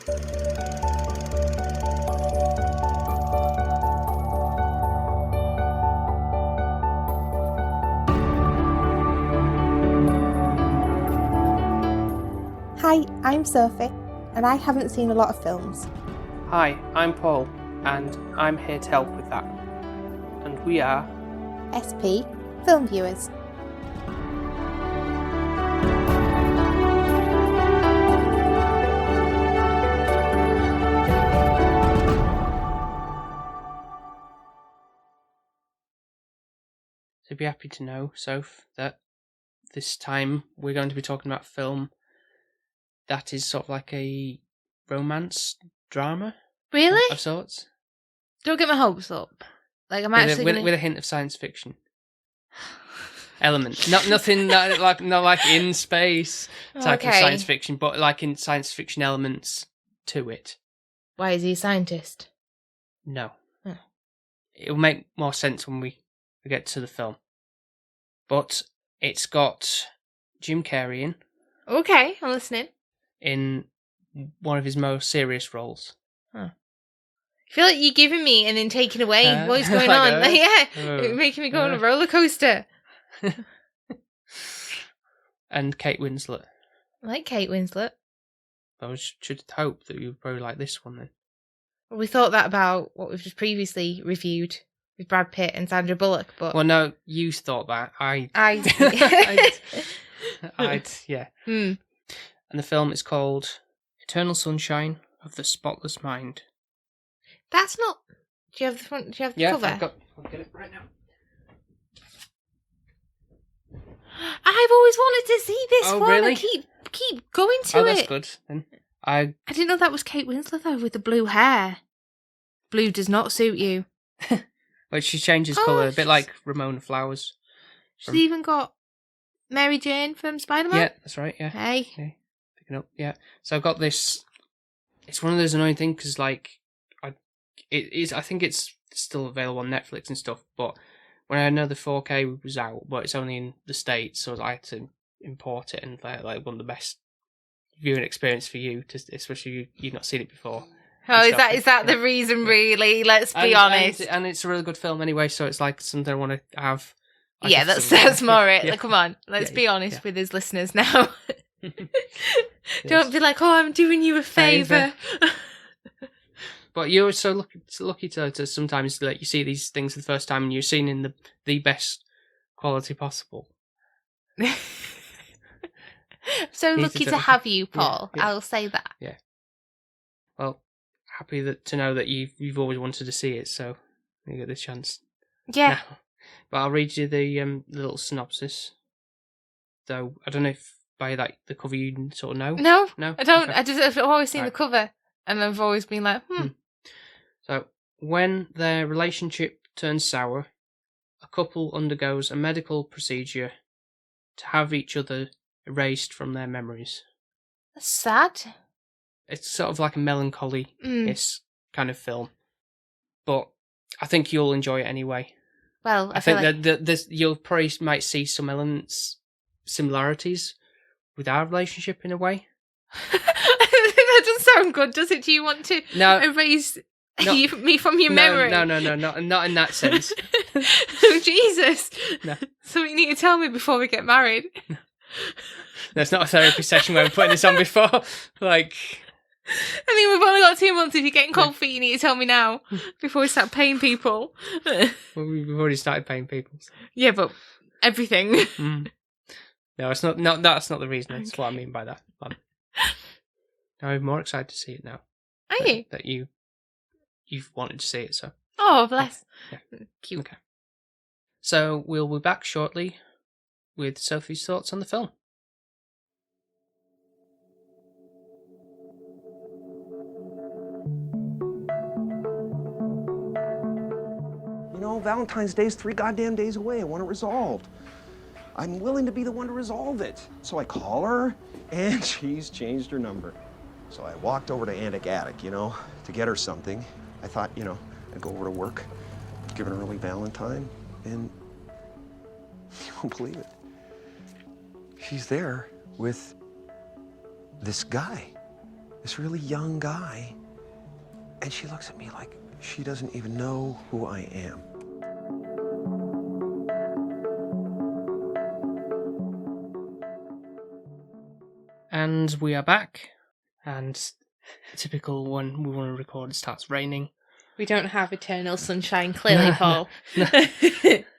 Hi, I'm Sophie, and I haven't seen a lot of films. Hi, I'm Paul, and I'm here to help with that. And we are SP, Film Viewers. So be happy to know, Soph, that this time we're going to be talking about a film that is sort of like a romance drama Really? of sorts. Don't get my hopes up. Like I'm With actually with a hint of science fiction elements. Nothing not like in space type of science fiction, but like in science fiction elements to it. Why is he a scientist? No. Oh. It'll make more sense when we get to the film. But it's got Jim Carrey Okay, I'm listening. in one of his most serious roles. Huh. I feel like you're giving me and then taking away. What is going like on? You're making me go on a roller coaster. And Kate Winslet. I like Kate Winslet. I should hope that you would probably like this one then. Well, we thought that about what we've just previously reviewed with Brad Pitt and Sandra Bullock, but Well, no, you thought that. Yeah. Hmm. And the film is called Eternal Sunshine of the Spotless Mind. That's not. Do you have the front? Do you have the cover? I'll get it right now. I've always wanted to see this Oh, one. really? I keep going to Oh, it. that's good. Then I didn't know that was Kate Winslet though, with the blue hair. Blue does not suit you. Well, she changes colour, a bit like Ramona Flowers. She's even got Mary Jane from Spider-Man. Yeah, that's right. Yeah. Hey. Okay. Picking up. Yeah. So I've got this. It's one of those annoying things because, like, I think it's still available on Netflix and stuff. But when I know the 4K was out, but it's only in the States, so I had to import it, and like one of the best viewing experience for you, especially you've not seen it before. Oh, is that the reason? Really? Let's be honest. And it's a really good film anyway, so it's like something I want to have. Yeah, that's more it. Like, come on, let's be honest with his listeners now. Don't be like, oh, I'm doing you a favour. But you're so lucky to sometimes like you see these things for the first time and you're seen in the best quality possible. So lucky to have you, Paul. Yeah. I'll say that. Yeah. Well, happy to know that you've always wanted to see it, so you get this chance. Yeah. Now. But I'll read you the little synopsis. Though I don't know if by the cover you sort of know. No, I don't. Okay. I've always seen the cover, and I've always been like, So when their relationship turns sour, a couple undergoes a medical procedure to have each other erased from their memories. That's sad. It's sort of like a melancholy kind of film, but I think you'll enjoy it anyway. Well, I think that you'll probably might see some similarities with our relationship in a way. That doesn't sound good, does it? Do you want to erase me from your memory? No, not in that sense. Oh, Jesus. No. So you need to tell me before we get married. No. That's not a therapy session where we're putting this on before. Like, I mean, we've only got 2 months. If you're getting cold feet, you need to tell me now before we start paying people. Well, we've already started paying people. So. Yeah, but everything. No, it's not. No, that's not the reason. That's what I mean by that. I'm more excited to see it now. Are you? That you've wanted to see it, so. Oh, bless. Yeah. Cute. Okay. So we'll be back shortly with Sophie's thoughts on the film. You know, Valentine's Day's 3 goddamn days away. I want it resolved. I'm willing to be the one to resolve it. So I call her, and she's changed her number. So I walked over to Antic Attic, to get her something. I thought, I'd go over to work, give her an early Valentine, and you won't believe it. She's there with this guy. this really young guy, and she looks at me like she doesn't even know who I am. And we are back, and typical when we want to record, it starts raining. We don't have eternal sunshine, clearly, Paul.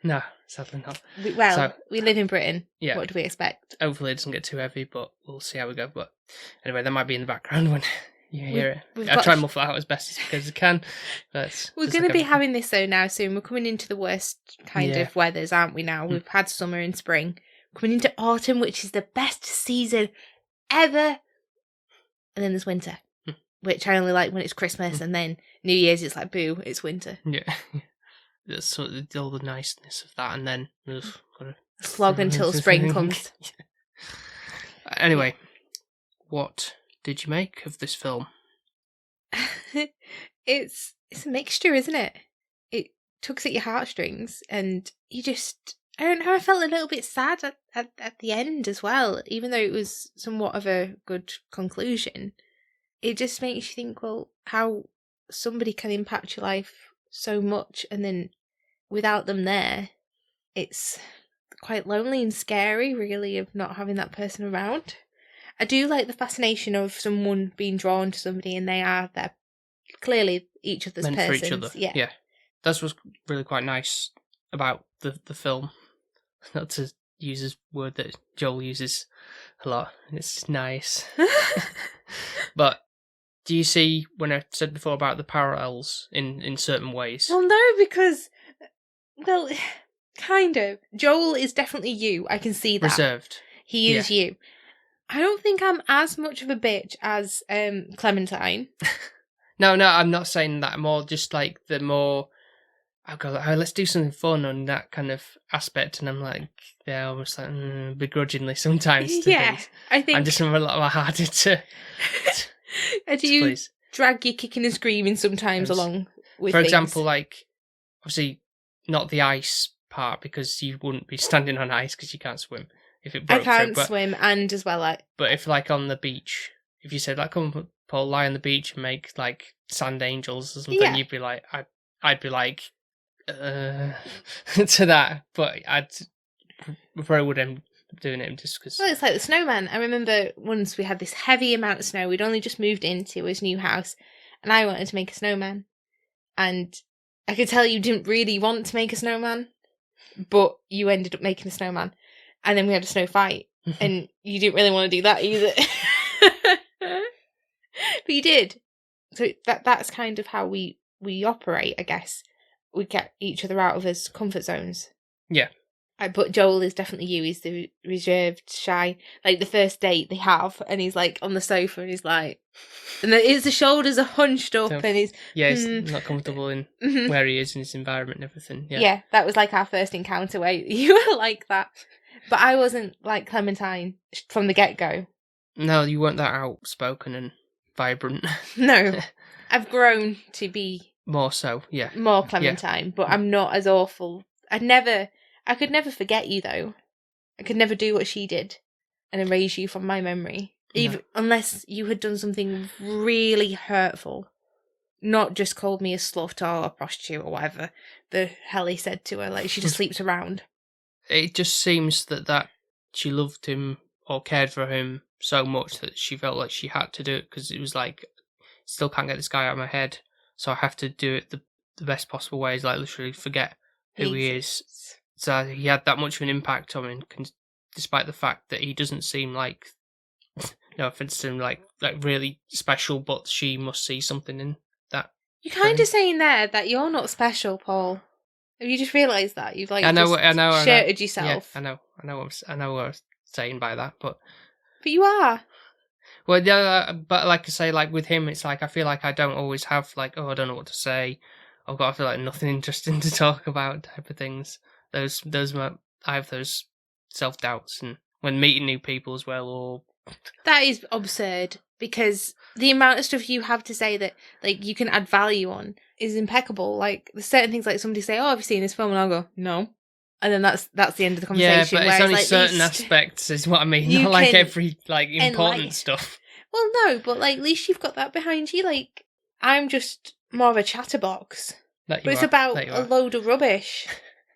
No, sadly not. We live in Britain. Yeah. What do we expect? Hopefully it doesn't get too heavy, but we'll see how we go. But anyway, that might be in the background when you hear it. I try and muffle it out as best as I can. We're going to be having this though now soon. We're coming into the worst kind of weathers, aren't we now? We've had summer and spring. Coming into autumn, which is the best season ever. And then there's winter, which I only like when it's Christmas, and then New Year's it's like, boo, it's winter. Yeah. That's sort of all the niceness of that, and then gotta slog until spring comes. Anyway, what did you make of this film? It's a mixture, isn't it? It tugs at your heartstrings, and you just, I don't know, I felt a little bit sad at the end as well, even though it was somewhat of a good conclusion. It just makes you think, well, how somebody can impact your life so much, and then without them there, it's quite lonely and scary, really, of not having that person around. I do like the fascination of someone being drawn to somebody, and they're clearly each other's meant persons. for each other. Yeah. That's what's really quite nice about the film. Not to use a word that Joel uses a lot. It's nice. But do you see, when I said before about the parallels in certain ways? Well, no, because, well, kind of. Joel is definitely you. I can see that. Reserved. He is you. I don't think I'm as much of a bitch as Clementine. No, I'm not saying that. More just like the more, I'll go like, oh, let's do something fun on that kind of aspect, and I'm like, yeah, almost like begrudgingly sometimes. Things. I think I'm just a lot more harder to. Do you drag your kicking and screaming sometimes along with For things? example, like, obviously, not the ice part, because you wouldn't be standing on ice because you can't swim. If it broke I can't swim, and as well, like. But if, like, on the beach, if you said, like, come, Paul, lie on the beach and make, like, sand angels or something, you'd be like, I'd be like, to that. But I probably would end up doing it just because. Well, it's like the snowman. I remember once we had this heavy amount of snow. We'd only just moved into his new house, and I wanted to make a snowman. And I could tell you didn't really want to make a snowman, but you ended up making a snowman. And then we had a snow fight, and you didn't really want to do that either. But you did. So that's kind of how we operate, I guess. We get each other out of his comfort zones. Yeah. But Joel is definitely you. He's the reserved, shy. Like the first date they have, and he's like on the sofa, and he's like, and his shoulders are hunched up, and he's he's not comfortable in where he is in his environment and everything. Yeah, that was like our first encounter where you were like that. But I wasn't like Clementine from the get-go. No, you weren't that outspoken and vibrant. No, I've grown to be more so. Yeah, more Clementine, but I'm not as awful. I could never forget you though. I could never do what she did and erase you from my memory, even unless you had done something really hurtful. Not just called me a slut or a prostitute or whatever the hell he said to her. Like she just sleeps around. It just seems that she loved him or cared for him so much that she felt like she had to do it, because it was like, still can't get this guy out of my head, so I have to do it the best possible way, is like literally forget who he is. So he had that much of an impact on him, despite the fact that he doesn't seem like, no offense to him, like really special, but she must see something in that. You're kind of saying there that you're not special, Paul. Have you just realised that? You've like shirted yourself. Yeah, I know what I'm saying by that, but you are. Well, yeah, but like I say, like with him, it's like I feel like I don't always have like, oh, I don't know what to say. I feel like nothing interesting to talk about type of things. I have those self-doubts, and when meeting new people as well, or that is absurd, because the amount of stuff you have to say that like you can add value on is impeccable. Like there's certain things like somebody say, "Oh, have you seen this film?" and I'll go, "No," and then that's the end of the conversation. Yeah, but it's only like certain aspects is what I mean. Not like every like important stuff. Well, no, but like at least you've got that behind you. Like I'm just more of a chatterbox, That you but it's are. about That you a are. load of rubbish.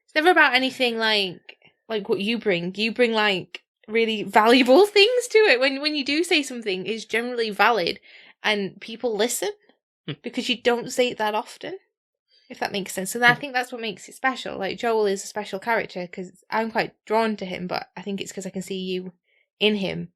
It's never about anything like what you bring. You bring like really valuable things to it. When you do say something, it's generally valid, and people listen because you don't say it that often. If that makes sense. And I think that's what makes it special. Like Joel is a special character because I'm quite drawn to him, but I think it's because I can see you in him.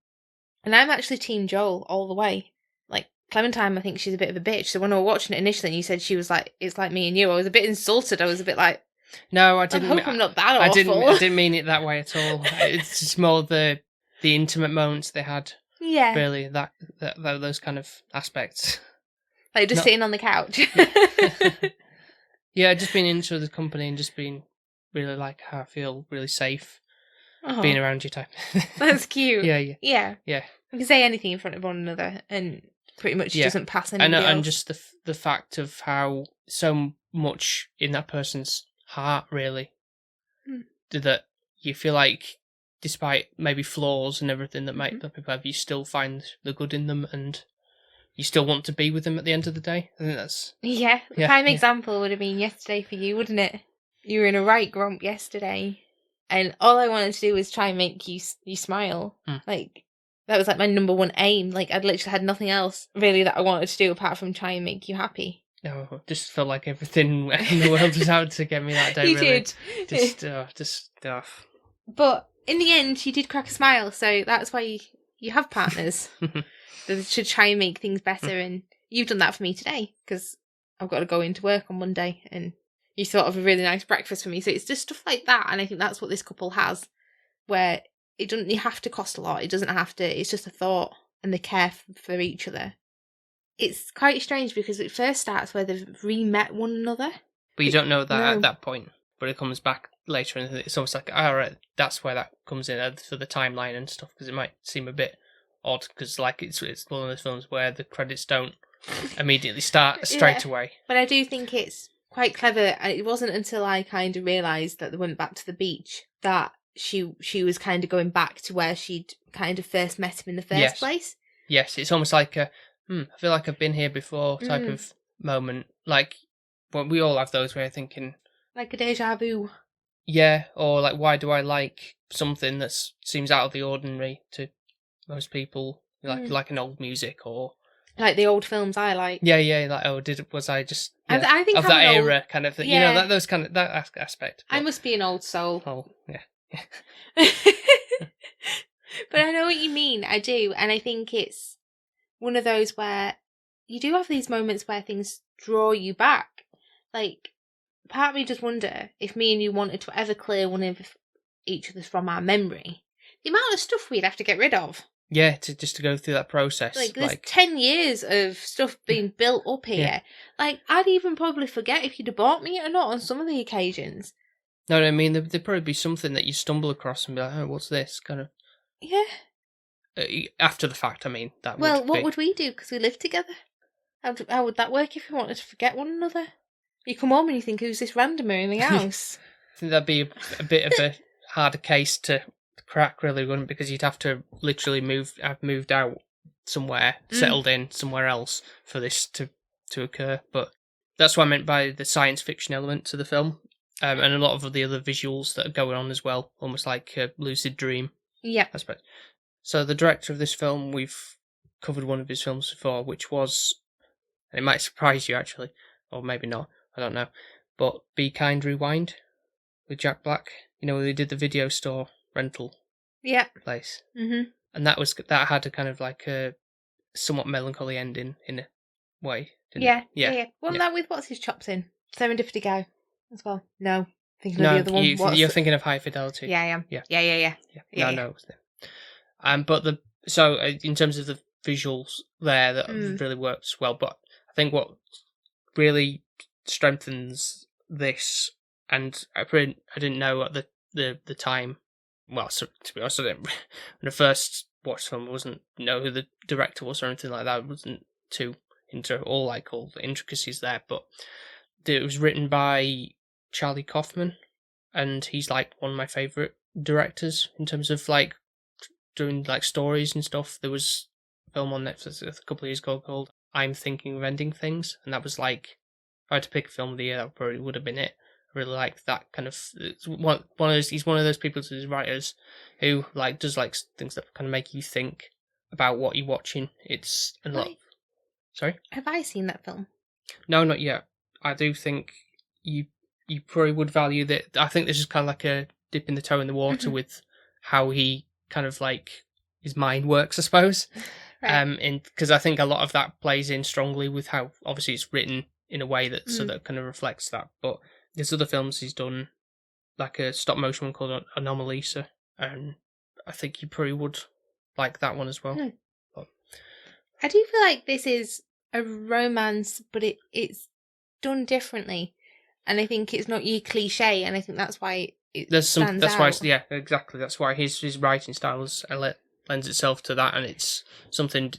And I'm actually Team Joel all the way. Like Clementine, I think she's a bit of a bitch. So when I was watching it initially and you said she was like, it's like me and you, I was a bit insulted. I was a bit like, No, I I didn't. hope I'm not that I awful. didn't mean it that way at all. It's just more the intimate moments they had. Yeah. Really, that those kind of aspects. Like just Not- sitting on the couch. Yeah, just being into the company and just being really like how I feel really safe Oh, being around you type. that's cute. Yeah. Yeah. Yeah. We can say anything in front of one another and pretty much Yeah. doesn't pass anybody else. And just the fact of how so much in that person's heart really that you feel like despite maybe flaws and everything that might that people have, you still find the good in them and you still want to be with them at the end of the day. I think that's Yeah, prime example would have been yesterday for you, wouldn't it? You were in a right grump yesterday, and all I wanted to do was try and make you smile. Like that was like my number one aim. Like I'd literally had nothing else really that I wanted to do apart from try and make you happy. No, just felt like everything in the world was out to get me that day. You really. did. Just stuff. But in the end, you did crack a smile, so that's why you have partners that should try and make things better. And you've done that for me today because I've got to go into work on Monday, and you thought of a really nice breakfast for me. So it's just stuff like that, and I think that's what this couple has, where it doesn't have to cost a lot. It doesn't have to. It's just a thought, and they care for each other. It's quite strange because it first starts where they've re-met one another. But you don't know that No. at that point. But it comes back later, and it's almost like, all right, that's where that comes in for the timeline and stuff, because it might seem a bit odd, because like it's one of those films where the credits don't immediately start straight away. But I do think it's quite clever, and it wasn't until I kind of realised that they went back to the beach that she was kind of going back to where she'd kind of first met him in the first place. Yes, it's almost like a, I feel like I've been here before type of moment. Like, well, we all have those where you're thinking... Like a deja vu. Yeah, or like, why do I like something that seems out of the ordinary to most people? Like an old music or... Like the old films I like. Yeah, like, was I just... Yeah, I think of I'm that an era old... kind of thing. Yeah. You know, those kind of, that aspect. But... I must be an old soul. Oh, yeah. But I know what you mean, I do, and I think it's one of those where you do have these moments where things draw you back. Like, part of me just wonder if me and you wanted to ever clear one of each other's from our memory, the amount of stuff we'd have to get rid of. Yeah, just to go through that process. Like, there's 10 years of stuff being built up here. Yeah. Like, I'd even probably forget if you'd have bought me it or not on some of the occasions. No, I mean, there'd probably be something that you stumble across and be like, oh, what's this? Kind of. Yeah. After the fact, I mean. What would we do? Because we live together. How would that work if we wanted to forget one another? You come home and you think, who's this randomer in the house? I think that'd be a bit of a harder case to crack, really, wouldn't it? Because you'd have to literally have moved out somewhere, settled in somewhere else for this to occur. But that's what I meant by the science fiction element to the film. And a lot of the other visuals that are going on as well, almost like a lucid dream. Yeah. Aspect. So the director of this film, we've covered one of his films before, which was, and it might surprise you actually, or maybe not, I don't know, but Be Kind, Rewind with Jack Black. You know, where they did the video store rental place. Mm-hmm. And that had a kind of like a somewhat melancholy ending in a way. Didn't it? Yeah. Wasn't that with what's his chops in? Serendipity Guy as well? No. Thinking No, of the other one. you're thinking of High Fidelity. Yeah, I am. Yeah. Yeah. No, it was them. But so in terms of the visuals there, that really works well. But I think what really strengthens this, and I didn't know at the time. Well, so, to be honest, I didn't. When I first watched the film, I wasn't know who the director was or anything like that. I wasn't too into all the intricacies there. But it was written by Charlie Kaufman, and he's like one of my favourite directors in terms of like doing like stories and stuff. There was film on Netflix a couple of years ago called I'm Thinking of Ending Things, and that was like, if I had to pick a film of the year, that probably would have been it. I really like that kind of he's one of those people, those writers who like does like things that kind of make you think about what you're watching. It's a lot. Sorry, have I seen that film? No, not yet. I do think you probably would value that. I think this is kind of like a dipping the toe in the water with how he kind of like his mind works, I suppose. Right. Because I think a lot of that plays in strongly with how obviously it's written in a way that so that kind of reflects that. But there's other films he's done, like a stop motion one called Anomalisa, and I think you probably would like that one as well. But I do feel like this is a romance, but it's done differently, and I think it's not your cliche, and I think that's why stands that's out. why yeah, exactly. That's why his writing style lends itself to that, and it's something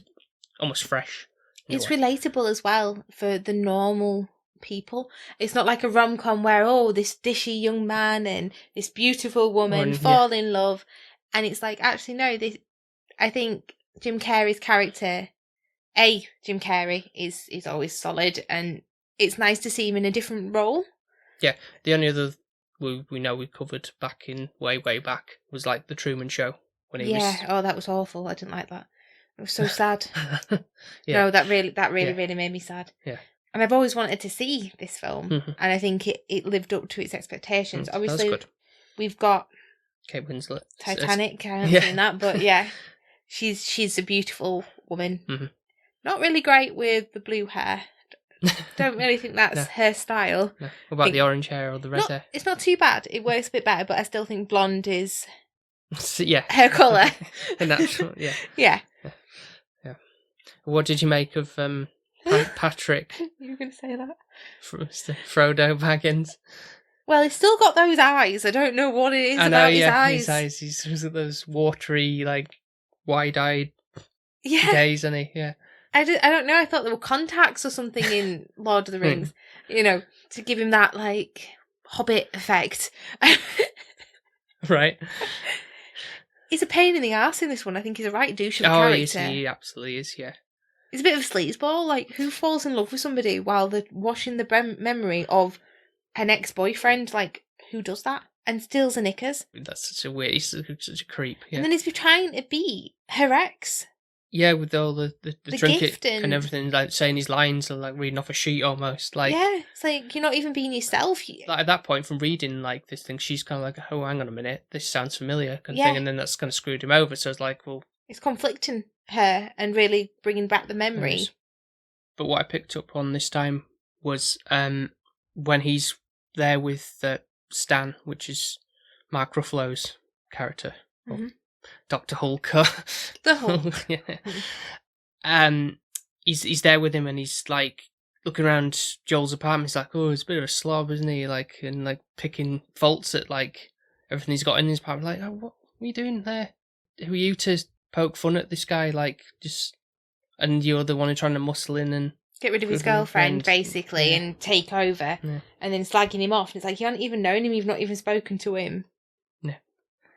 almost fresh. It's relatable as well for the normal people. It's not like a rom-com where this dishy young man and this beautiful woman fall in love, and it's like, actually no, I think Jim Carrey's character, Jim Carrey is always solid, and it's nice to see him in a different role. Yeah, the only other we know we covered back in way back was like The Truman Show when he was. Oh, that was awful. I didn't like that. It was so sad. No, that really made me sad. Yeah. And I've always wanted to see this film, and I think it lived up to its expectations. Obviously, we've got Kate Winslet, Titanic. I haven't seen that, but yeah, she's a beautiful woman. Not really great with the blue hair. Don't really think that's her style. No. What about the orange hair or the red hair? It's not too bad. It works a bit better, but I still think blonde is her colour. Natural, yeah. What did you make of Patrick? You were going to say that? From Frodo Baggins. Well, he's still got those eyes. I don't know what it is about his eyes. His eyes. He's got those watery, like, wide-eyed gaze, isn't he? Yeah. I don't know. I thought there were contacts or something in Lord of the Rings, to give him that, like, Hobbit effect. Right. He's a pain in the arse in this one. I think he's a right douche of a character. He absolutely is, yeah. He's a bit of a sleazeball. Like, who falls in love with somebody while they're washing the memory of an ex-boyfriend? Like, who does that? And steals her knickers? That's such a weird... He's such a creep, yeah. And then he's trying to be her ex. Yeah, with all the trinket and everything, like saying his lines and like reading off a sheet almost. Like, yeah, it's like you're not even being yourself. Like, at that point, from reading like this thing, she's kind of like, "Oh, hang on a minute, this sounds familiar," kind of thing, and then that's kind of screwed him over. So it's like, well, it's conflicting her and really bringing back the memory. But what I picked up on this time was when he's there with Stan, which is Mark Ruffalo's character. Dr. Hulker. The Hulk. Yeah. He's there with him and he's like looking around Joel's apartment. He's like, oh, he's a bit of a slob, isn't he? Like, and like picking faults at like everything he's got in his apartment. Like, oh, what are you doing there? Who are you to poke fun at this guy? Like, just, and you're the one who's trying to muscle in and get rid of his girlfriend, basically, and take over, and then slagging him off. And it's like, you haven't even known him, you've not even spoken to him. No.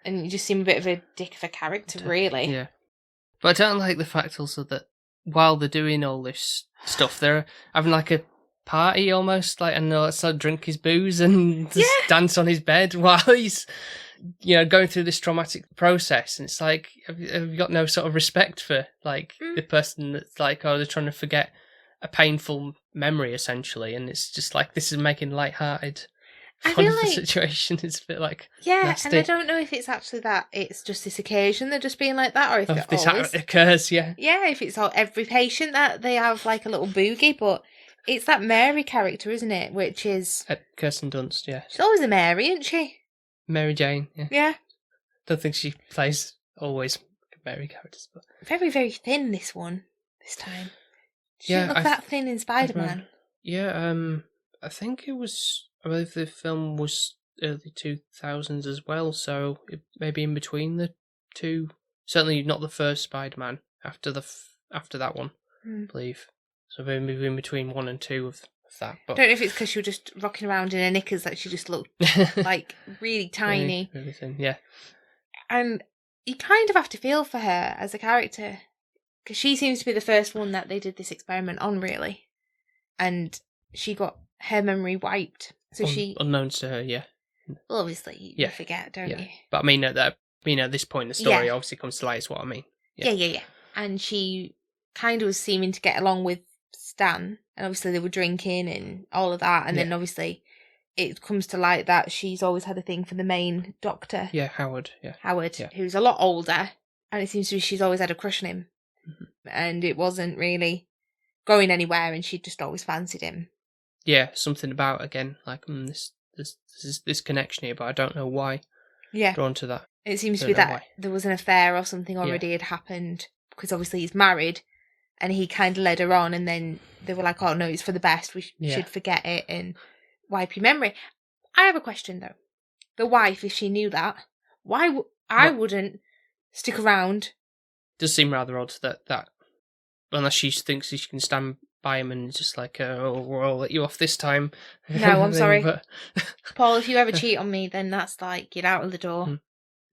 And you just seem a bit of a dick of a character, really. Yeah. But I don't like the fact also that while they're doing all this stuff, they're having like a party almost, like, and let's like drink his booze and just dance on his bed while he's, going through this traumatic process. And it's like, have you got no sort of respect for like the person that's like, oh, they're trying to forget a painful memory essentially, and it's just like, this is making lighthearted fun of the situation. It's a bit like nasty. And I don't know if it's actually that it's just this occasion they're just being like that, or if this occurs. If it's every patient that they have like a little boogie. But it's that Mary character, isn't it, which is Kirsten Dunst. She's always a Mary, isn't she? Mary Jane. Yeah. Don't think she plays always Mary characters, but very, very thin this time. She didn't look that thin in Spider-Man. I think it was, I believe the film was early 2000s as well, so it may be in between the two. Certainly not the first Spider-Man, after that one, I believe. So maybe in between 1 and 2 of that. But I don't know if it's because she was just rocking around in her knickers that she just looked like really tiny. Really thin, yeah. And you kind of have to feel for her as a character. Because she seems to be the first one that they did this experiment on, really. And she got her memory wiped. So unknown to her, yeah. Well, obviously, you forget, don't you? But I mean, at this point in the story, obviously comes to light, is what I mean. Yeah. And she kind of was seeming to get along with Stan. And obviously, they were drinking and all of that. And then obviously, it comes to light that she's always had a thing for the main doctor. Yeah, Howard. Yeah. Howard, who's a lot older. And it seems to be she's always had a crush on him. Mm-hmm. And it wasn't really going anywhere, and she just always fancied him. Yeah, something about, again, like, this connection here, but I don't know why. Yeah. Drawn to that. It seems to be that there was an affair or something already had happened, because obviously he's married, and he kind of led her on, and then they were like, oh no, it's for the best, we should forget it and wipe your memory. I have a question, though. The wife, if she knew that, why I wouldn't stick around. Does seem rather odd that unless she thinks she can stand by him and just like, I'll let you off this time. No, I'm sorry. But... Paul, if you ever cheat on me, then that's like, get out of the door.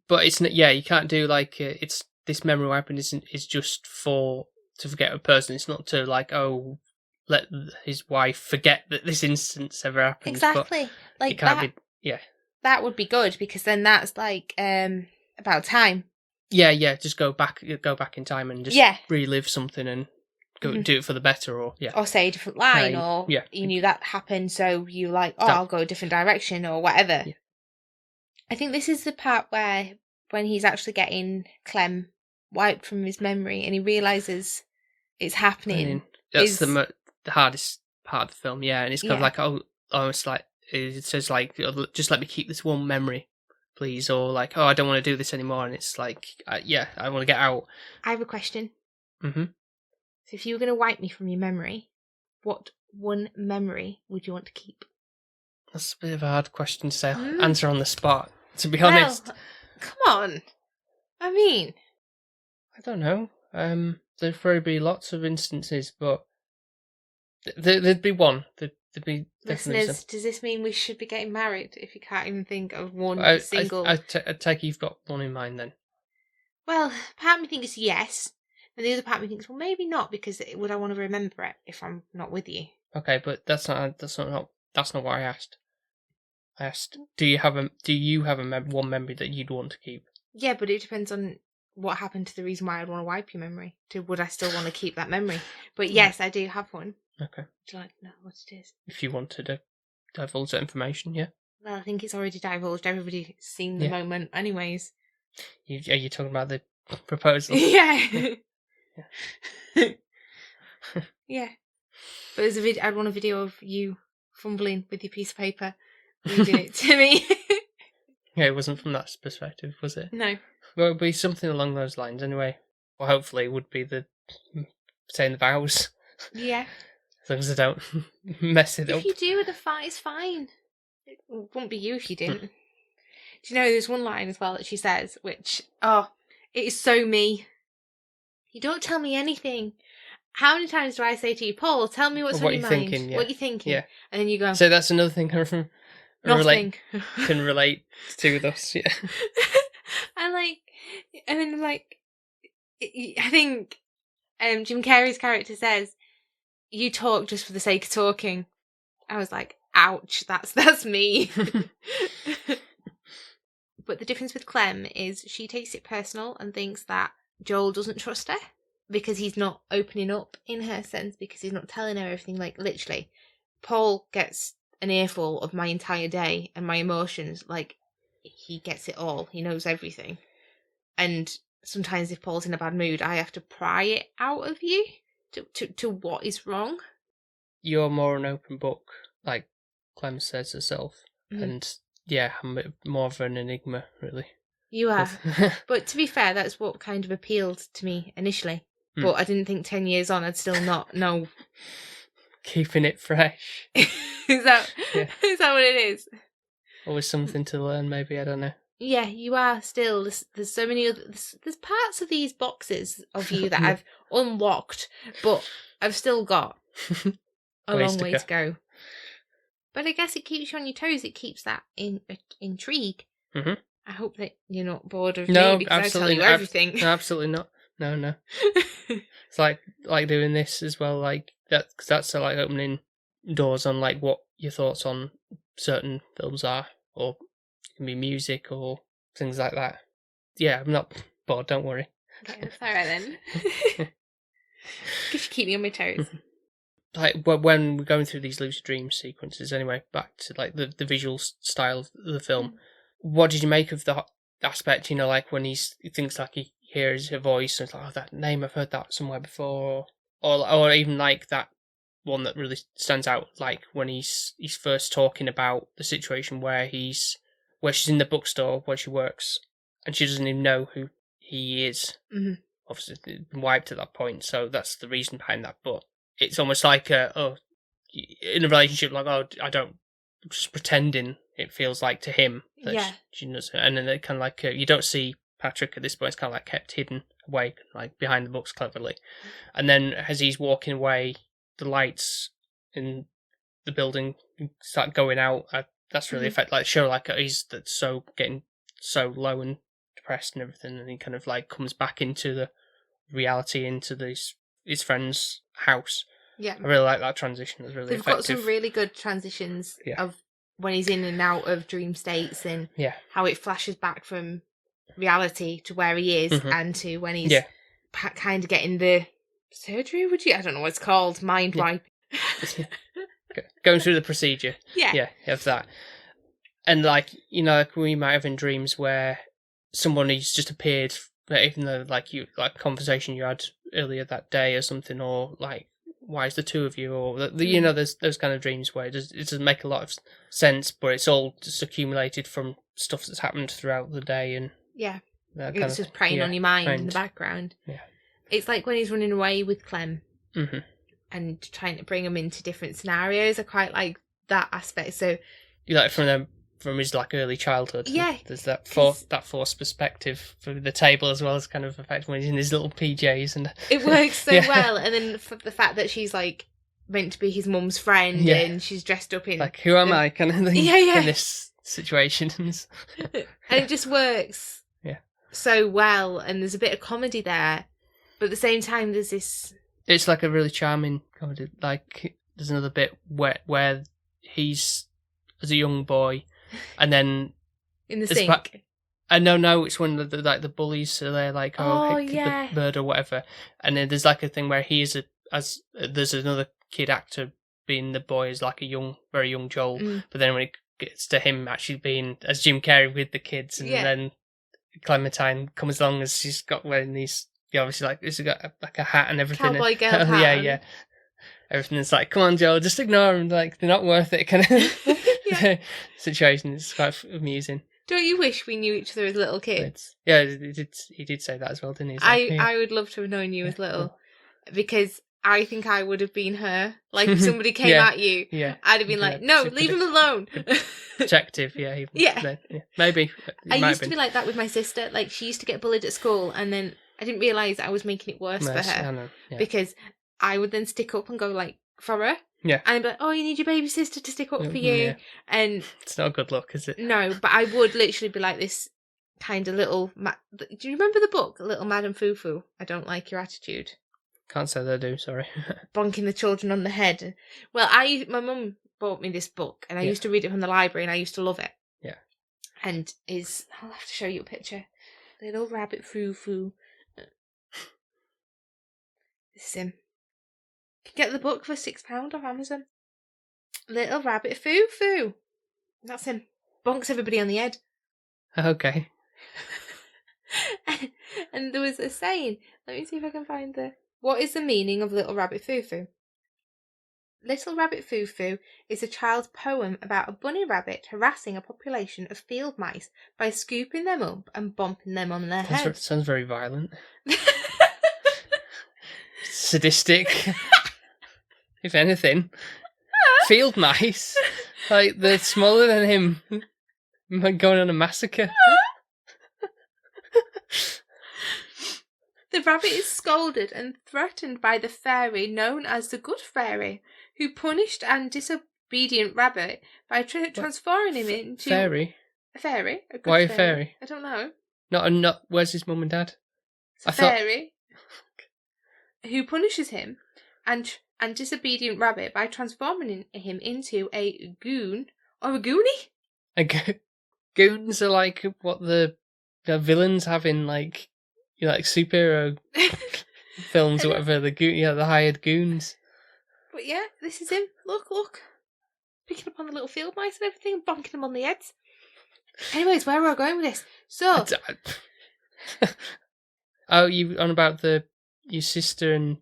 But it's not, you can't do like, it's this memory wiping is just to forget a person. It's not to like, let his wife forget that this instance ever happened. Exactly. But like, it can't be, that would be good, because then that's like, about time. Yeah, just go back in time and just relive something and go do it for the better, or say a different line, or you knew that happened, so you like, I'll go a different direction or whatever. Yeah. I think this is the part where when he's actually getting Clem wiped from his memory and he realises it's happening. That's the hardest part of the film, and it's kind of like, it's like, it says like, just let me keep this one memory, please, or like, I don't want to do this anymore, and it's like, I want to get out. I have a question. Mm-hmm. So if you were going to wipe me from your memory, what one memory would you want to keep? That's a bit of a hard question to say. Answer on the spot, to be honest. Come on. I mean, I don't know. There'd probably be lots of instances, but there'd be one. There'd be listeners, does this mean we should be getting married if you can't even think of one single? I take you've got one in mind then. Well, part of me thinks yes, and the other part of me thinks, well, maybe not, because would I want to remember it if I'm not with you? Okay, but that's not what I asked. I asked, do you have one memory that you'd want to keep? Yeah, but it depends on what happened to the reason why I'd want to wipe your memory. Would I still want to keep that memory? But yes, I do have one. Okay. Would you like to know what it is? If you wanted to divulge that information, yeah. Well, I think it's already divulged. Everybody's seen the moment anyways. Are you talking about the proposal? Yeah. Yeah. But there's I'd want a video of you fumbling with your piece of paper, reading it to me. Yeah, it wasn't from that perspective, was it? No. Well, it would be something along those lines anyway. Well, hopefully it would be the saying the vows. Yeah. As long as I don't mess it up. If you do, it's fine. It wouldn't be you if you didn't. Do you know, there's one line as well that she says, which, it is so me. You don't tell me anything. How many times do I say to you, Paul, tell me what's on your mind? Thinking, what you're thinking. Yeah. And then you go, so that's another thing can relate to with us, yeah. I think Jim Carrey's character says, you talk just for the sake of talking. I was like, ouch, that's me. But the difference with Clem is she takes it personal and thinks that Joel doesn't trust her because he's not opening up in her sense, because he's not telling her everything. Like, literally, Paul gets an earful of my entire day and my emotions. Like, he gets it all. He knows everything. And sometimes if Paul's in a bad mood, I have to pry it out of you to what is wrong. You're more an open book, like Clem says herself. Mm-hmm. And yeah, I'm more of an enigma, really. You are. But to be fair, that's what kind of appealed to me initially. But I didn't think 10 years on I'd still not know. Keeping it fresh. Is that what it is? Always something to learn, maybe, I don't know. Yeah, you are still. There's so many other. There's parts of these boxes of you that I've unlocked, but I've still got a long way to go. But I guess it keeps you on your toes. It keeps that intrigue. Mm-hmm. I hope that you're not bored of me because I tell you everything. No, absolutely not. No. It's like doing this as well, like that, because that's like opening doors on like what your thoughts on certain films are, or it can be music or things like that. Yeah, I'm not bored. Don't worry. Okay, that's all right then. Because you keep me on my toes. Like when we're going through these lucid dream sequences, anyway, back to like the visual style of the film. What did you make of the aspect? Like when he thinks like he hears a voice and it's like, oh, that name, I've heard that somewhere before, or even like that one that really stands out, like when he's first talking about the situation where she's in the bookstore where she works and she doesn't even know who he is. Mm-hmm. Obviously, it's been wiped at that point, so that's the reason behind that. But it's almost like in a relationship, like, oh, I don't, just pretending. It feels like to him that she knows, and then it kind of like you don't see Patrick at this point. It's kind of like kept hidden away, like behind the books cleverly. And then as he's walking away, the lights in the building start going out. That's really effect, like show like he's getting so low and depressed and everything, and he kind of like comes back into the reality, into his friend's house. Yeah, I really like that transition. It's really effective. They've got some really good transitions of when he's in and out of dream states, and how it flashes back from reality to where he is, and to when he's kind of getting the surgery. I don't know what it's called, mind wipe. Going through the procedure. Yeah, of that. And like, like we might have in dreams where someone has just appeared, even though like conversation you had earlier that day or something, or like, why is the two of you, or there's those kind of dreams where it doesn't make a lot of sense, but it's all just accumulated from stuff that's happened throughout the day, and it's just preying on your mind in the background. Yeah, it's like when he's running away with Clem and trying to bring him into different scenarios. I quite like that aspect. So you like from his like early childhood. Yeah, there's that forced perspective for the table as well as kind of effect when he's in his little PJs, and it works so well. And then for the fact that she's like meant to be his mum's friend, and she's dressed up in like, who am I kind of thing in this situation. And it just works so well, and there's a bit of comedy there, but at the same time there's this, it's like a really charming comedy. Like there's another bit where he's as a young boy, and then in the sink. No, it's when the bullies are there, like the bird or whatever, and then there's like a thing where he is there's another kid actor being the boy as like a very young Joel, but then when it gets to him actually being as Jim Carrey with the kids, and then Clementine comes along as she's got wearing these, obviously like she's got like a hat and everything, cowboy girl hat. Yeah. Everything is like, come on, Joel, just ignore them. Like they're not worth it, kind of situation. It's quite amusing. Don't you wish we knew each other as little kids? Yeah, he did say that as well, didn't he? I would love to have known you as little, because I think I would have been her. Like if somebody came at you, I'd have been like, no, leave him alone. Protective, maybe. I used to be like that with my sister. Like she used to get bullied at school, and then I didn't realise I was making it worse for her, because I would then stick up and go like for her. Yeah. And I'd be like, oh, you need your baby sister to stick up for you. Yeah. And it's not a good look, is it? No, but I would literally be like this kind of little... Do you remember the book, Little Madam Foo-Foo? I don't like your attitude. Can't say that I do, sorry. Bonking the children on the head. Well, my mum bought me this book, and I used to read it from the library, and I used to love it. Yeah. And I'll have to show you a picture. Little Rabbit Foo-Foo. This is him. Get the book for £6 off Amazon. Little Rabbit Foo-Foo. That's him. Bonks everybody on the head. Okay. And there was a saying. Let me see if I can find what is the meaning of Little Rabbit Foo-Foo? Little Rabbit Foo-Foo is a child's poem about a bunny rabbit harassing a population of field mice by scooping them up and bumping them on their heads. Sounds very violent. Sadistic. If anything. Field mice. Like, they're smaller than him. Going on a massacre. The rabbit is scolded and threatened by the fairy known as the Good Fairy, who punished an disobedient rabbit by transforming him into... Fairy? A fairy. Why a fairy? I don't know. Not. Where's his mum and dad? It's a fairy. who punishes him and disobedient rabbit by transforming him into a goon or a goonie. Goons are like what the villains have in like superhero films or whatever. The hired goons. But yeah, this is him. Look. Picking up on the little field mice and everything and bonking them on the heads. Anyways, where are we going with this? So... Oh, you on about your sister and...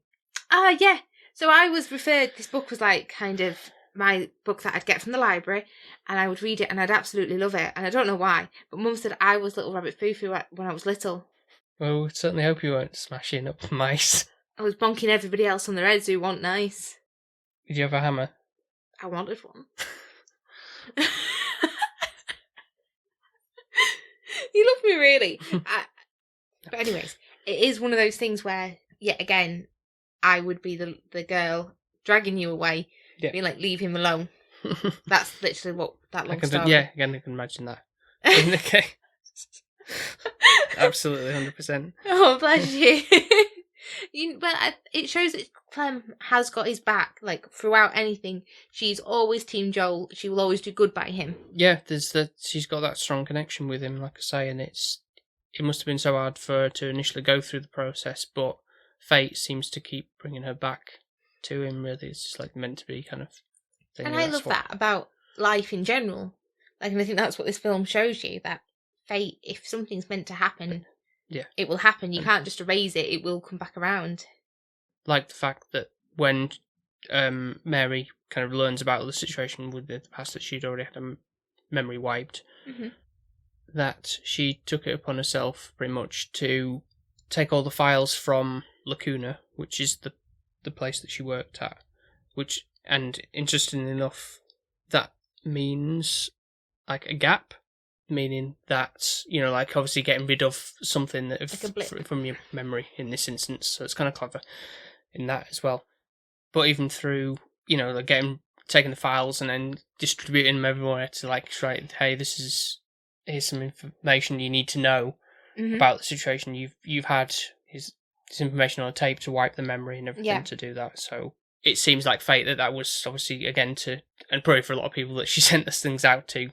yeah. So I was referred... This book was like kind of my book that I'd get from the library, and I would read it and I'd absolutely love it. And I don't know why, but Mum said I was Little Rabbit Foo-Foo when I was little. Well, we certainly hope you weren't smashing up mice. I was bonking everybody else on their heads who weren't nice. Did you have a hammer? I wanted one. You love me, really. But anyways, it is one of those things where, yet again, I would be the girl dragging you away, being like, leave him alone. That's literally what that long story. Yeah, again, I can imagine that. Okay. Absolutely, 100%. Oh, bless you. It shows that Clem has got his back, like, throughout anything. She's always Team Joel. She will always do good by him. Yeah, she's got that strong connection with him, like I say, and it must have been so hard for her to initially go through the process, but fate seems to keep bringing her back to him, really. It's just, like, meant to be kind of thing. And I love that about life in general. Like, and I think that's what this film shows you, that fate, if something's meant to happen... Yeah, it will happen. You can't just erase it. It will come back around. Like the fact that when Mary kind of learns about the situation with the past, that she'd already had a memory wiped, that she took it upon herself pretty much to take all the files from Lacuna, which is the place that she worked at, and interestingly enough, that means like a gap. Meaning that, like obviously getting rid of something that from your memory in this instance. So it's kind of clever in that as well. But even through, like taking the files and then distributing them everywhere to like, right, hey, here's some information you need to know about the situation. You've had this information on a tape to wipe the memory and everything to do that. So it seems like fate that was obviously, again, and probably for a lot of people that she sent those things out to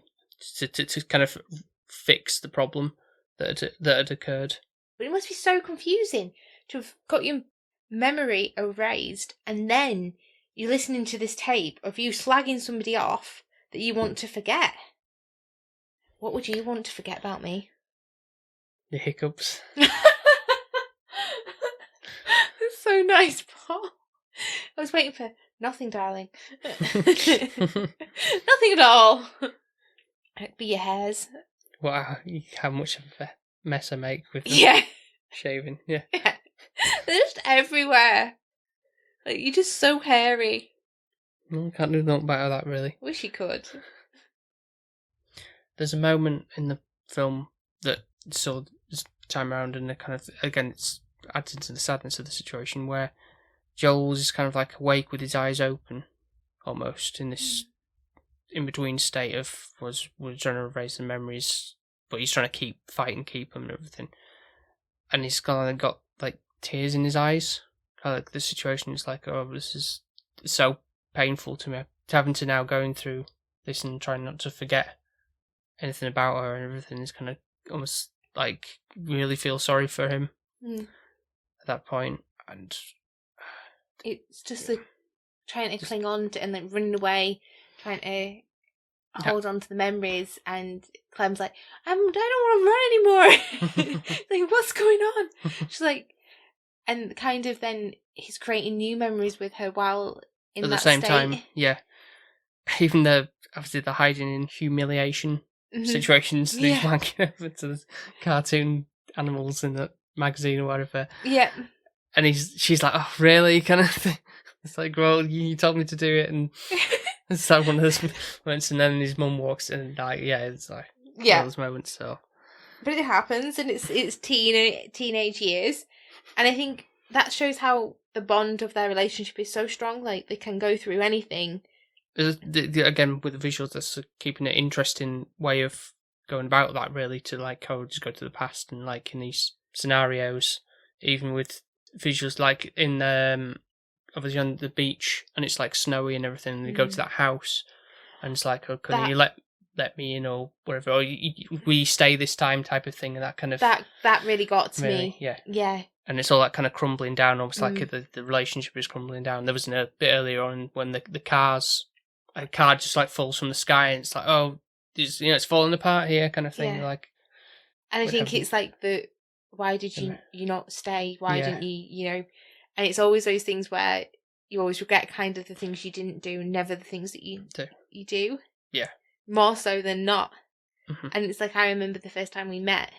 kind of fix the problem that had occurred. But it must be so confusing to have got your memory erased and then you're listening to this tape of you slagging somebody off that you want to forget. What would you want to forget about me? The hiccups. That's so nice, Paul. I was waiting for nothing, darling. Nothing at all. It'd be your hairs. Wow, how much of a mess I make with shaving. Yeah. They're just everywhere. Like, you're just so hairy. I can't do nothing about that, really. Wish you could. There's a moment in the film that saw this time around, and it kind of, again, it's adds into the sadness of the situation, where Joel is kind of like awake with his eyes open, almost, in this in-between state of was trying to erase the memories, but he's trying to fight and keep them and everything. And he's kind of got like tears in his eyes. Kind of like the situation is like, oh, this is so painful to me. Having to now going through this and trying not to forget anything about her and everything is kind of almost like really feel sorry for him at that point. And it's just like trying to cling on to and like running away, trying to hold on to the memories, and Clem's like, I don't want to run anymore. Like, what's going on? She's like, and kind of then he's creating new memories with her while in that state. At the same time, yeah. Even obviously the hiding in humiliation situations, these wanking over to the cartoon animals in the magazine or whatever. Yeah. And she's like, oh, really? Kind of thing. It's like, well, you told me to do it, and it's like one of those moments, and then his mum walks in, and like, it's like one of those moments. So, but it happens, and it's teenage years, and I think that shows how the bond of their relationship is so strong. Like, they can go through anything. Again, with the visuals, that's keeping an interesting way of going about that. Really, to like, just go to the past, and like in these scenarios, even with visuals, like in obviously on the beach, and it's like snowy and everything, and they go to that house, and it's like, oh, can you let me in, or whatever, or we stay this time type of thing, and that kind of that really got to me. Yeah. And it's all that kind of crumbling down, almost like the relationship is crumbling down. There was a bit earlier on when a car just like falls from the sky, and it's like, oh, it's falling apart here, kind of thing. Like, and I think it's like why did you not stay? Why didn't you? And it's always those things where you always regret kind of the things you didn't do, never the things that you do. Yeah. More so than not. Mm-hmm. And it's like, I remember the first time we met,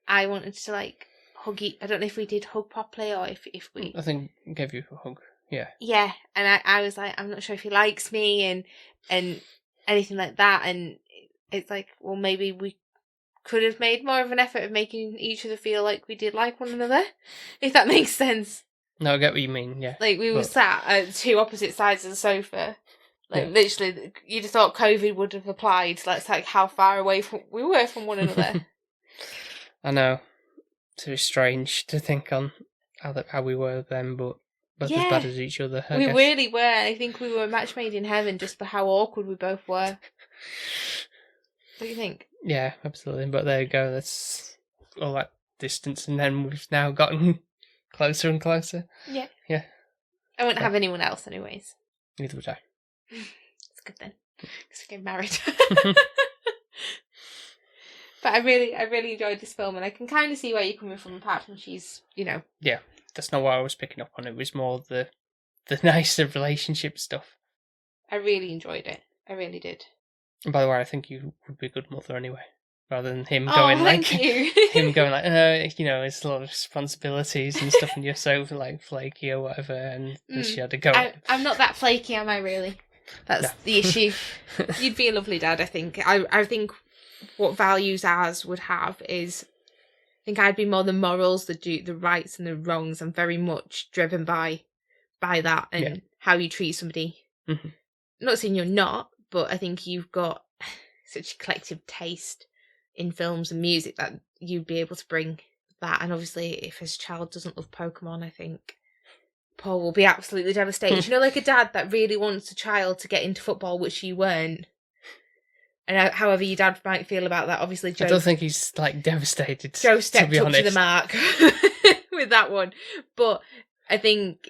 I wanted to like hug you. I don't know if we did hug properly or if we... I think I gave you a hug. Yeah. Yeah. And I was like, I'm not sure if he likes me and anything like that. And it's like, well, maybe we could have made more of an effort of making each other feel like we did like one another, if that makes sense. No, I get what you mean, yeah. Like, we were sat at two opposite sides of the sofa. Like, literally, you'd have thought COVID would have applied. That's like how far away we were from one another. I know. It's very strange to think on how we were then, but both as bad as each other, I guess. Really were. I think we were a match made in heaven just for how awkward we both were. What do you think? Yeah, absolutely. But there you go. That's all that distance, and then we've now gotten closer and closer. Yeah. Yeah. I wouldn't have anyone else, anyways. Neither would I. It's good then, because we're getting married. But I really enjoyed this film, and I can kind of see where you're coming from. Apart from she's, Yeah, that's not what I was picking up on. It was more the nicer relationship stuff. I really enjoyed it. I really did. And by the way, I think you would be a good mother anyway. Rather than him going thank you. it's a lot of responsibilities and stuff, and you're so like flaky or whatever, and she had to go. I'm not that flaky, am I? Really? That's the issue. You'd be a lovely dad, I think. I think what values ours would have is, I think I'd be more the morals, the rights and the wrongs. I'm very much driven by that and how you treat somebody. Mm-hmm. I'm not saying you're not, but I think you've got such a collective taste in films and music that you'd be able to bring that. And obviously, if his child doesn't love Pokemon, I think Paul will be absolutely devastated. Like a dad that really wants a child to get into football, which you weren't. And however your dad might feel about that, obviously Joe... I don't think he's, devastated, Joe stepped to be up honest. to the mark with that one. But I think...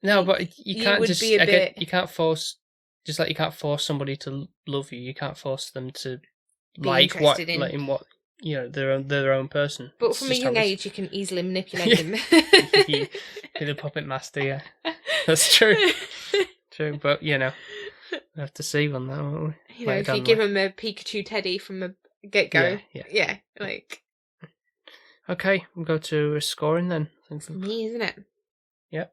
No, but you can't just... You can't force... Just like you can't force somebody to love you, you can't force them to like what their own person. But it's from a young age, you can easily manipulate them. You're the puppet master, yeah. That's true. True, but we'll have to see on that, won't we? If you give him a Pikachu teddy from the get-go. Yeah. Okay, we'll go to scoring then. It's me, isn't it? Yep.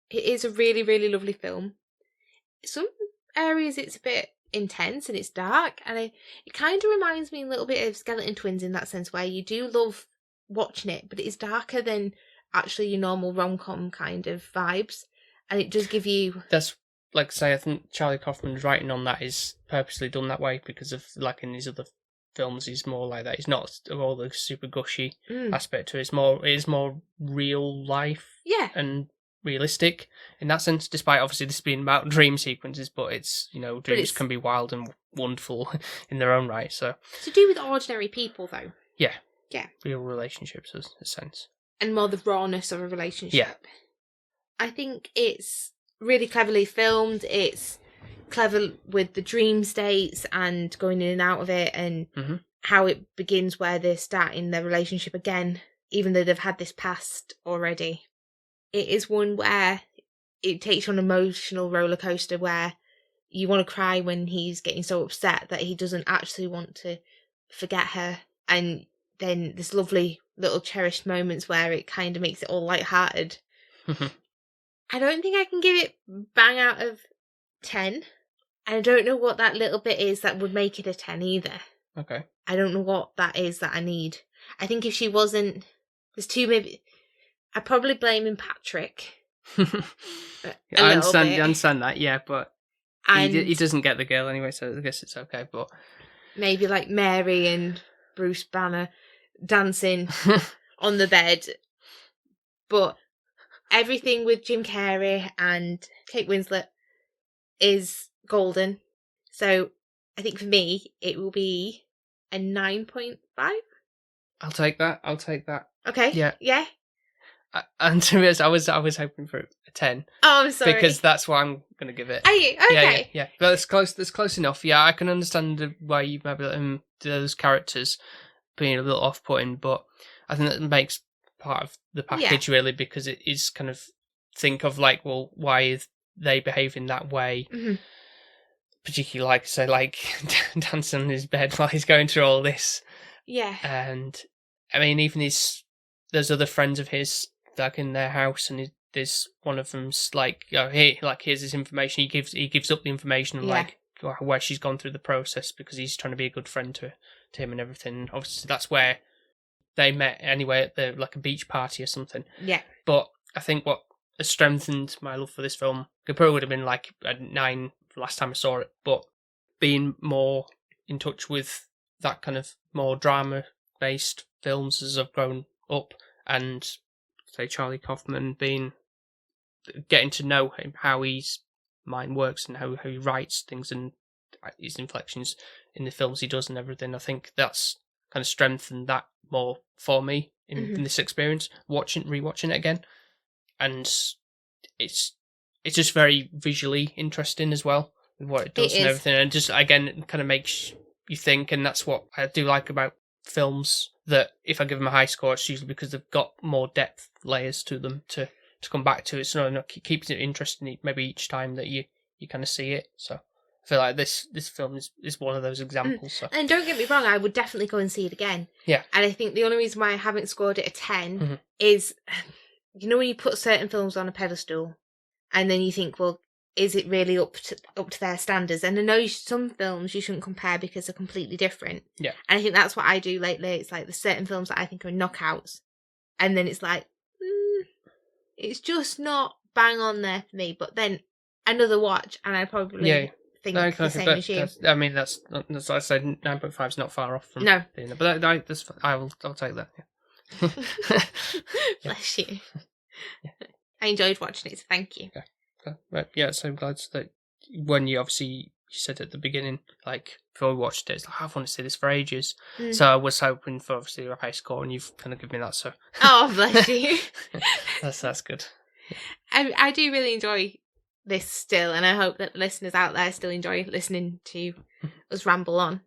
It is a really, really lovely film. Some areas it's a bit intense and it's dark, and it kind of reminds me a little bit of Skeleton Twins in that sense, where you do love watching it, but it's darker than actually your normal rom-com kind of vibes, and it does give you... That's, like I say, I think Charlie Kaufman's writing on that is purposely done that way because of, like in his other films, he's more like that. He's not all the super gushy aspect to it. It is more real life and realistic in that sense, despite obviously this being about dream sequences, but it's dreams can be wild and wonderful in their own right. So to do with ordinary people, though. Yeah, real relationships, in a sense, and more the rawness of a relationship. Yeah, I think it's really cleverly filmed. It's clever with the dream states and going in and out of it, and how it begins where they're starting their relationship again, even though they've had this past already. It is one where it takes you on an emotional roller coaster where you want to cry when he's getting so upset that he doesn't actually want to forget her. And then this lovely little cherished moments where it kind of makes it all lighthearted. I don't think I can give it bang out of 10. And I don't know what that little bit is that would make it a 10 either. Okay. I don't know what that is that I need. I think if she wasn't... There's two maybe... I'd probably blame Patrick. I understand that, yeah, but he doesn't get the girl anyway, so I guess it's okay, but... Maybe like Mary and Bruce Banner dancing on the bed. But everything with Jim Carrey and Kate Winslet is golden. So I think for me, it will be a 9.5. I'll take that. Okay. Yeah. Yeah. And to be honest, I was hoping for a 10. Oh, I'm sorry. Because that's what I'm going to give it. Are you? Okay. Yeah. But it's close. That's close enough. Yeah, I can understand why you maybe let those characters being a little off-putting, but I think that makes part of the package really, because it is kind of think of like, well, why is they behaving that way? Mm-hmm. Particularly, like say, like dancing on his bed while he's going through all this. Yeah. And I mean, even there's other friends of his like in their house, and there's one of them's like, here's this information. He gives up the information, like where she's gone through the process, because he's trying to be a good friend to him and everything. Obviously, that's where they met anyway, at the like a beach party or something. Yeah. But I think what has strengthened my love for this film, it probably would have been like a 9 last time I saw it, but being more in touch with that kind of more drama based films as I've grown up, and say Charlie Kaufman, getting to know him, how his mind works and how he writes things and his inflections in the films he does and everything. I think that's kind of strengthened that more for me in this experience, rewatching it again. And it's just very visually interesting as well with what it does and everything, and just again it kind of makes you think, and that's what I do like about films, that if I give them a high score, it's usually because they've got more depth layers to them to come back to. It's not keeps it interesting maybe each time that you kind of see it. So I feel like this film is one of those examples. So. And don't get me wrong, I would definitely go and see it again. Yeah. And I think the only reason why I haven't scored it a 10 is, you know, when you put certain films on a pedestal and then you think, well, is it really up to their standards? And I know some films you shouldn't compare because they're completely different. Yeah. And I think that's what I do lately. It's like there's certain films that I think are knockouts, and then it's like, it's just not bang on there for me. But then another watch, and I probably think the same as you. I mean, that's like I said, 9.5 is not far off from being there. But I'll take that. Yeah. Bless you. Yeah. I enjoyed watching it, so thank you. Okay. Right. Yeah, so I'm glad that when you said at the beginning, like before we watched it, it's like, I want to see this for ages. So I was hoping for obviously a high score, and you've kind of given me that. So oh, bless you. that's good. I do really enjoy this still, and I hope that listeners out there still enjoy listening to us ramble on.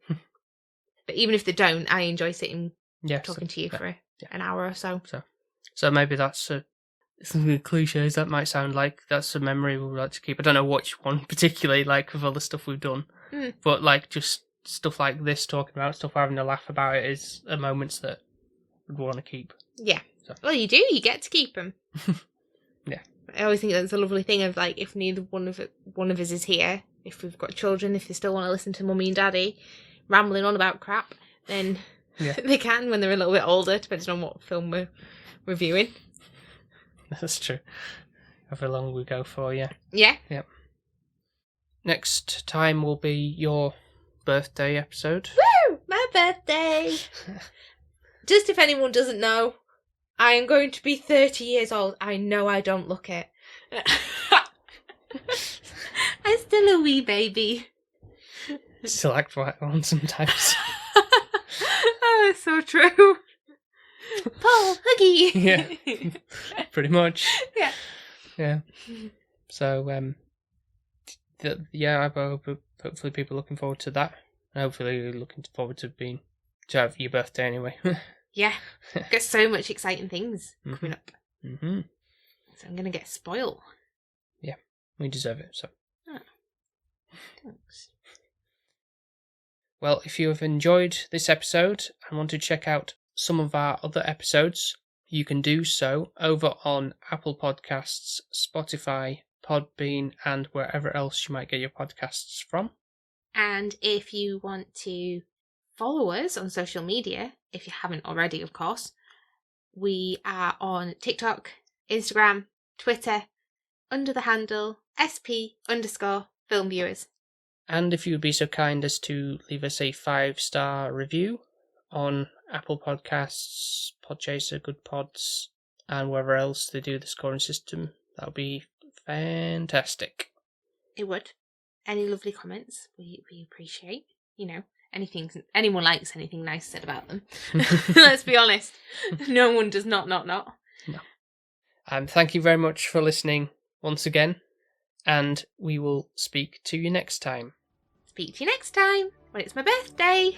But even if they don't, I enjoy sitting talking to you for an hour or so. So maybe that's some cliches that might sound like that's a memory we'd like to keep. I don't know which one particularly, like with all the stuff we've done, but like just stuff like this, talking about stuff, having a laugh about it, is moments that we'd want to keep. Yeah. So. Well, you do. You get to keep them. Yeah. I always think that's a lovely thing of like, if neither one of us is here, if we've got children, if they still want to listen to mummy and daddy rambling on about crap, then they can when they're a little bit older, depending on what film we're reviewing. That's true. However long we go for, yeah. Yeah. Yep. Next time will be your birthday episode. Woo! My birthday! Just if anyone doesn't know, I am going to be 30 years old. I know I don't look it. I'm still a wee baby. Still act right on sometimes. Oh, it's so true. Paul, huggy. Yeah, pretty much. Yeah. So, hopefully people are looking forward to that. And hopefully you're looking forward to have your birthday anyway. Yeah, got so much exciting things coming up. Mm-hmm. So I'm gonna get spoiled. Yeah, we deserve it. So. Oh, thanks. Well, if you have enjoyed this episode and want to check out some of our other episodes, you can do so over on Apple Podcasts, Spotify, Podbean, and wherever else you might get your podcasts from. And if you want to follow us on social media, if you haven't already, of course, we are on TikTok, Instagram, Twitter, under the handle SP_filmviewers. And if you would be so kind as to leave us a 5-star review on Apple Podcasts, Podchaser, Good Pods, and wherever else they do the scoring system, that would be fantastic. It would. Any lovely comments we appreciate. Anyone likes anything nice said about them. Let's be honest. No one does not. No. And thank you very much for listening once again, and we will speak to you next time. Speak to you next time when it's my birthday.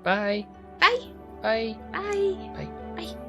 Bye. Bye. Bye. Bye. Bye. Bye.